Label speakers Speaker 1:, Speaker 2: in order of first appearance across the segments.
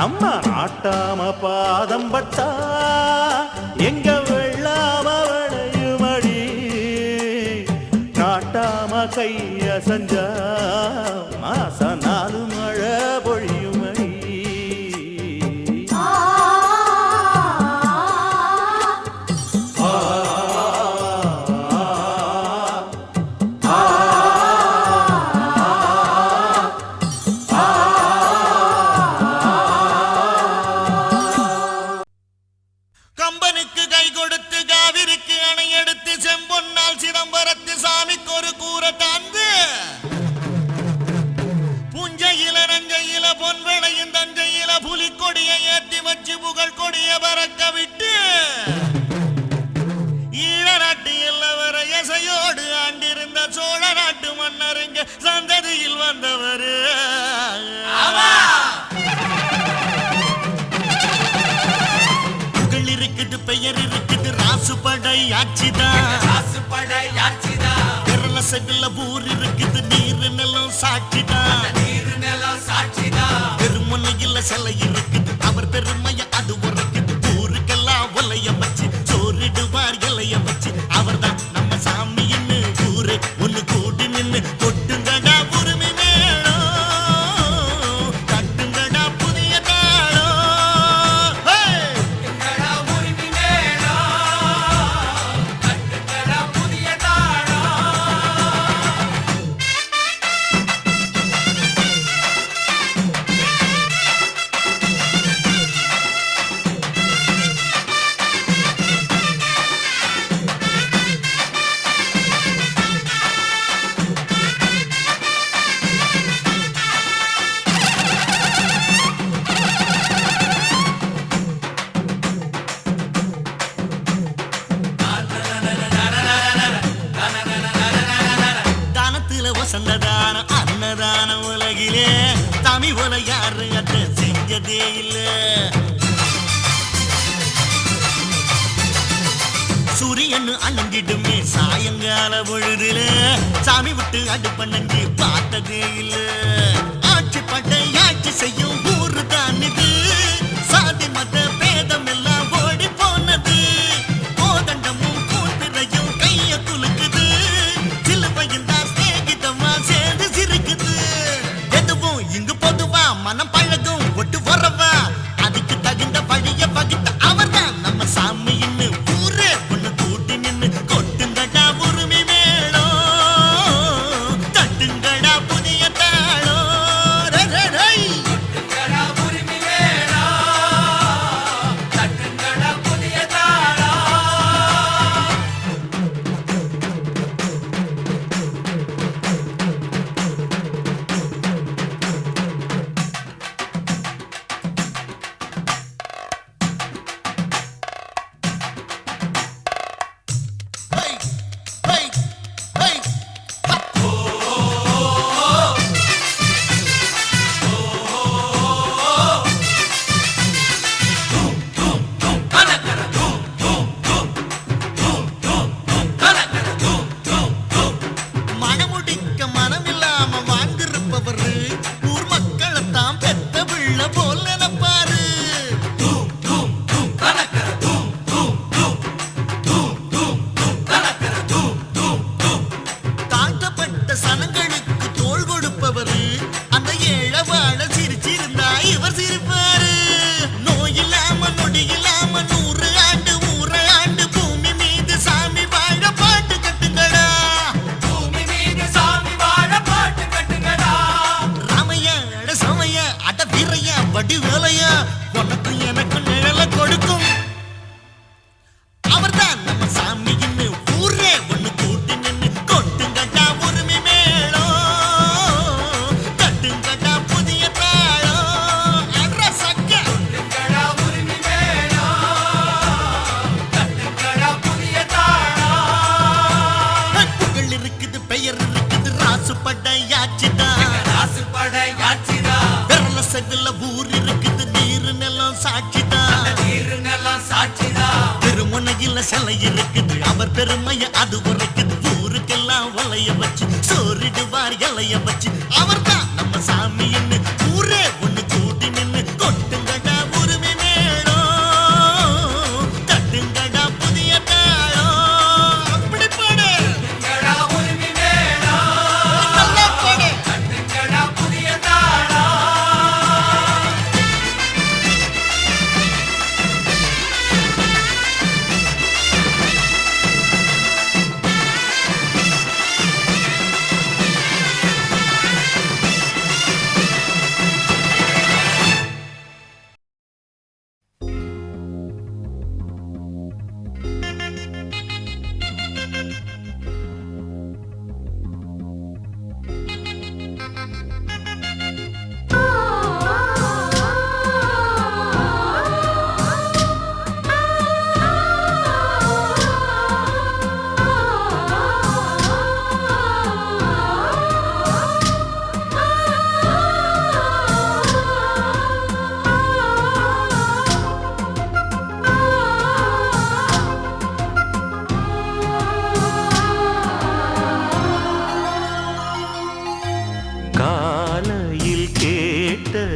Speaker 1: நம்ம நாட்டாம பாதம் பட்டா எங்க வெள்ளாம விளையுமடி நாட்டாம கைய செஞ்சா மாச நாலு மழை பொழியுமடி சந்ததியில் வந்தவர் புகழ் இருக்குது பெயர் இருக்குது ராசுபடை ஆட்சிதான் கேரள சகல ஊர் இருக்குது நீர் நிலம் சாட்சிதான் பெருமுனையில் சிலை இருக்குது அவர் பெருமைய அது உரைக்குது ஊருக்கெல்லாம் ஒலைய வச்சு சோறிடுவார் இலைய வச்சு அவர் தான் நம்ம சாமின்னு ஊரு ஒண்ணு கூடி நின்று கொட்டுங்கடா உரிமை மேளம் கட்டுங்கடா புதிய தாளம் உரிமை மேளம் கட்டுங்கடா புதிய வசந்ததான அன்னதான உலகிலே தமிழ் போல யாரு அத செஞ்சதே இல்ல சூரியன் அணங்கிடுமே சாயங்கால பொழுதுல சாமி விட்டு அடுப்பண்ணி பார்த்ததே இல்ல ஆட்சி பட்டை ஆட்சி செய்யும் ஊரு தான் இது சாதி மத பேதம் எல்லாம் ஓடி போனது கோதண்டமும் கூத்திரையும் கைய குலுக்குது சிலுவையும் தான் சேர்ந்து சிரிக்குது எதுவும் இங்கு பொதுவா மனம் பழகும் ஒட்டு வரவா அதுக்கு தகுந்த வழிய பகிட்ட அவர்தான் நம்ம சாமின்னு ஊரே ஒண்ணு கூட்டி நின்னு கொட்டுங்கடா உரிமை மேளம் தட்டுங்கடா புதிய தாளம் உரிமை மேளம் தட்டுங்கடா புதிய வடி வேலையா உனக்கு எனக்கு நிழல கொடுக்கும் அவர்தான் நம்ம சாமின்னு ஊரே ஒண்ணு கூட்டி நின்னு கொட்டுங்கடா உரிமை மேளம் தட்டுங்கடா புதிய தாளம் கொட்டுங்கடா உரிமை மேளம் தட்டுங்கடா புதிய தாளம் புகழ் இருக்குது பெயர் இருக்குது ராசுபடை ஆட்சிதான் சகல ஊர் இருக்குது நீர் நிலம் சாட்சிதான் பெருமுனையில் சிலை இருக்குது அவர் பெருமைய அது உரைக்குது ஊருக்கெல்லாம் வலைய வச்சு சோறிடுவார் இலைய வச்சு அவர் தான் நம்ம சாமின்னு ஊரே ஒண்ணு கூட்டி நின்னு கொட்டுங்க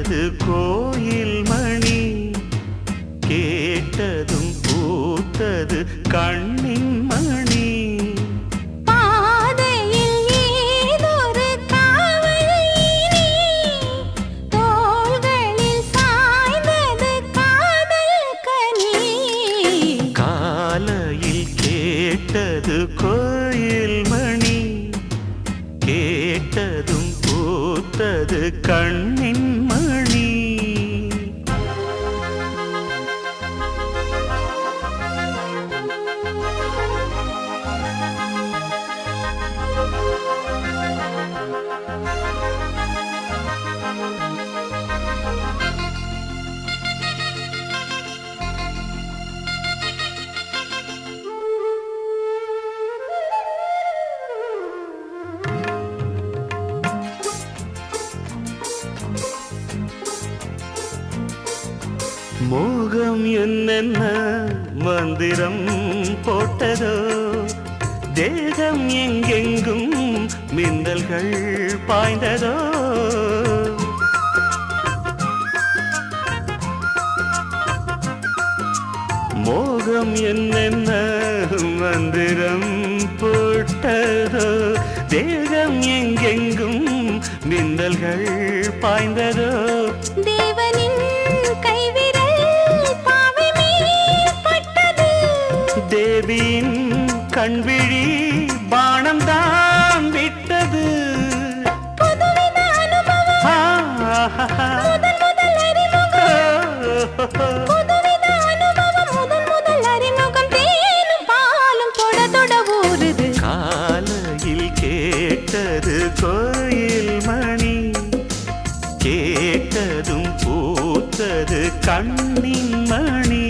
Speaker 2: கேட்டது கோயில் மணி கேட்டதும் பூத்தது கண்ணின் மணி கேட்டது கோயில் மணி கேட்டதும் பூத்தது கண்ணின் மணி மோகம் என்னென்ன மந்திரம் போட்டதோ தேகம் எங்கெங்கும் மின்னல்கள் பாய்ந்ததோ மோகம் என்னென்ன மந்திரம் போட்டதோ தேகம் எங்கெங்கும் மின்னல்கள் பாய்ந்ததோ
Speaker 3: தேவனின் கைவிரல் பாவை மேல் பட்டது
Speaker 2: தேவியின் கண்விழி பாணம் தான் விட்டது
Speaker 3: புதுவித அனுபவம் முதல் அறிமுகம் புதுவித அனுபவம் முதல் அறிமுகம் தேனும் பாலும் தொட தொட ஊறுது
Speaker 2: காலையில் கேட்டது கோயில் மணி கேட்டதும் பூத்தது கண்ணின் மணி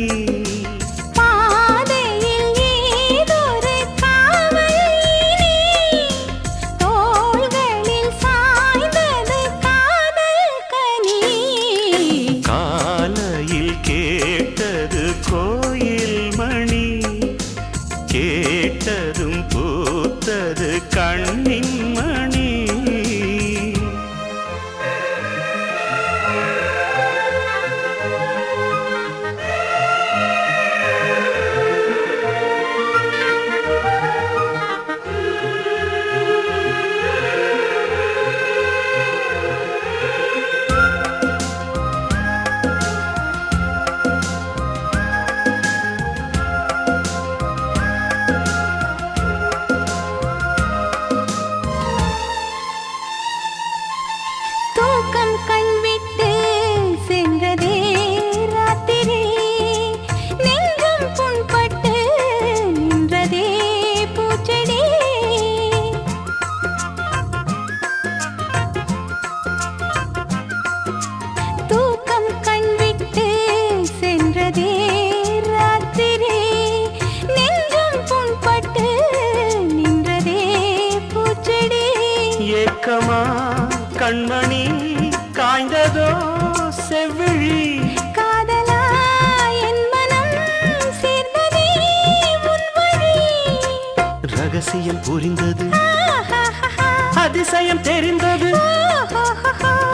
Speaker 2: கேட்டது கோயில் மணி கேட்டதும் பூத்தது கண்ணின் மணி ஏக்கமா கண்மணி காய்ந்ததோ செவ்விழி
Speaker 3: காதலா என் மனம் சேர்ந்ததே உன் வழி
Speaker 2: ரகசியம் புரிந்தது அதிசயம் தெரிந்தது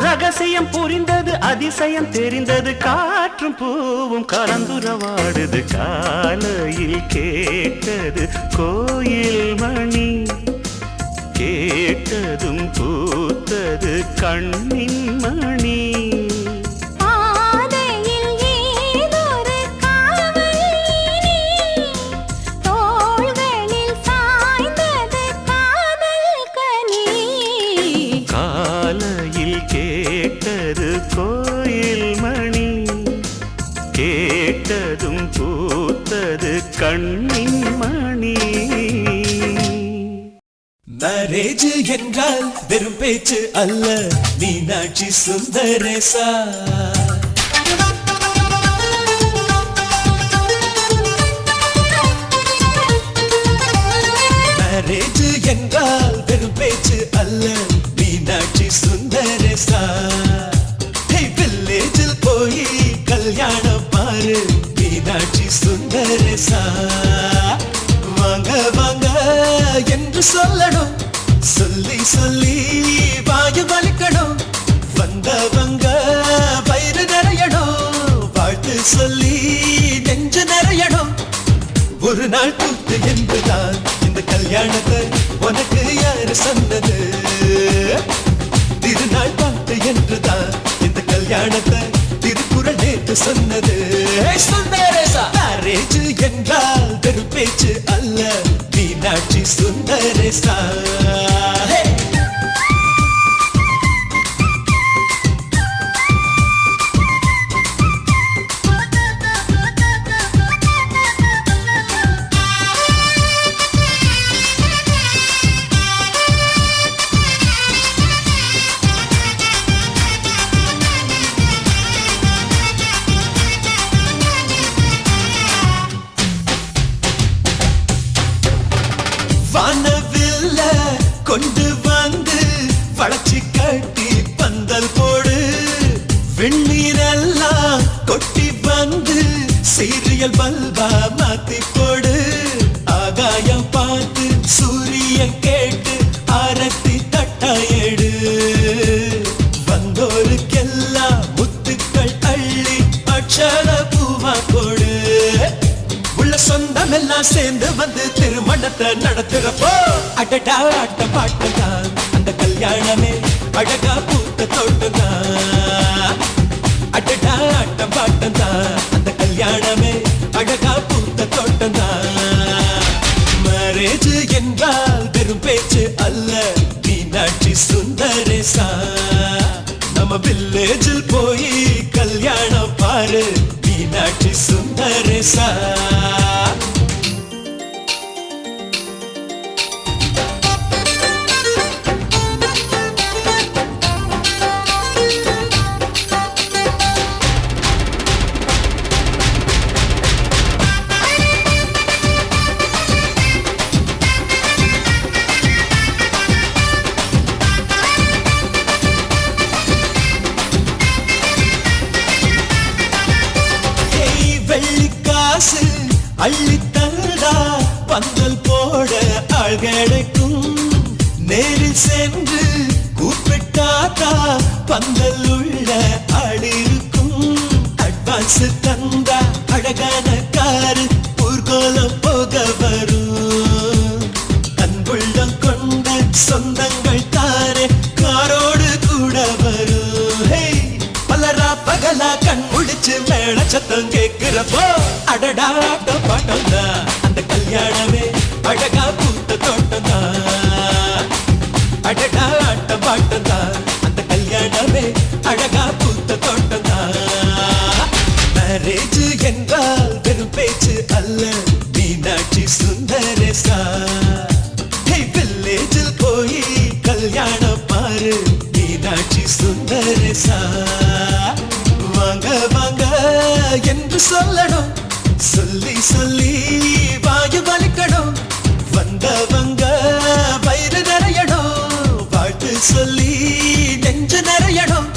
Speaker 2: ரகசியம் புரிந்தது அதிசயம் தெரிந்தது காற்றும் பூவும் கலந்துரவாடுது காலையில் கேட்டது கோயில் மணி கேட்டதும் பூத்தது கண்ணின் மணி காலையில் கேட்டது கோயில் மணி கேட்டதும் பூத்தது கண்ணின் மணி
Speaker 4: மேரேஜ் என்றால் வெறும் பேச்சு அல்ல மீனாட்சி சுந்தரேசா மேரேஜ் என்றால் வெறும் பேச்சு அல்ல மீனாட்சி சுந்தரேசா வில்லேஜில் போய் கல்யாணம் பாரு மீனாட்சி சுந்தரேசா வாங்க வாங்க என்று சொல்லணும் சொல்லி சொல்லி வாயு வலிக்கணும் வந்தவங்க ஒரு நாள் கூத்து என்றுதான் இந்த கல்யாணத்தை உனக்கு யாரு சொன்னது திருநாள் பாட்டு என்றுதான் இந்த கல்யாணத்தை திருக்குறள் நேற்று சொன்னது மேரேஜ் என்றால் வெறும் பேச்சு அல்ல மீனாட்சி சுந்தரேசா வானவில்ல கொண்டு வந்து வளர்ச்சி கட்டி பந்தல் போடு வெண்ணீரெல்லாம் கொட்டி வந்து சீரியல் பல்பா மாத்தி போடு ஆகாயம் பார்த்து சூரியன் கேட்டு ஆரத்தி தட்டாயேடு வந்தோருக்கெல்லாம் முத்துக்கள் அள்ளி அட்சர பூவா போடு சொந்தம் எல்லாம் சேர்ந்து வந்து திருமணத்தை நடத்துறப்போ அடடா ஆட்ட பாட்டுதான் அந்த கல்யாணமே அழகா பூத்த தோட்டம்தான் அடடா ஆட்ட பாட்டுதான் அந்த கல்யாணமே அழகா பூத்த தோட்டம்தான் மேரேஜ் என்றால் வெறும் பேச்சு அல்ல மீனாட்சி சுந்தரேசா நம்ம வில்லேஜில் போய் கல்யாணம் பாரு மீனாட்சி சுந்தரேசா வெள்ளிக்காசு அள்ளி தந்தா பந்தல் போட ஆள் கிடைக்கும் நேரில் சென்று கூப்பிட்டாத்தா பந்தல் உள்ள ஆள் இருக்கும் அட்வான்ஸ் தந்தா அழகான காரு ஊர்கோலம் போக வரும் அன்புள்ளம் கொண்ட சொந்தங்கள் தானே காரோடு கூட வரும் பலரா பகலா கண் முடிச்சு மேல சத்தம் கேட்கிறப்போ அடடா ஆட்ட பாட்டம் தான் அந்த கல்யாணமே அழகா பூத்த தோட்டம் தான் அடடா ஆட்ட பாட்டம் தான் அந்த கல்யாணமே அழகா பூத்த தோட்டம் தான் மேரேஜ் என்றால் வெறும் பேச்சு அல்ல மீனாட்சி சுந்தரேசா வில்லேஜில் போய் கல்யாணம் பாரு மீனாட்சி சுந்தரேசா வாங்க வாங்க என்று சொல்லணும் சொல்லி சொல்லி வாயு வலிக்கணும் வந்தவங்க வயிறு நிறையணும் வாழ்த்து சொல்லி நெஞ்சு நிறையணும்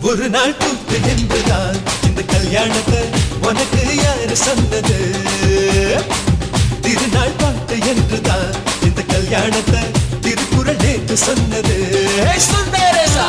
Speaker 4: ஒரு நாள் கூத்து என்றுதான் இந்த கல்யாணத்தை உனக்கு யாரு சொன்னது திருநாள் பாட்டு என்றுதான் இந்த கல்யாணத்தை திருக்குறள் நேற்று சொன்னது சுந்தரேசா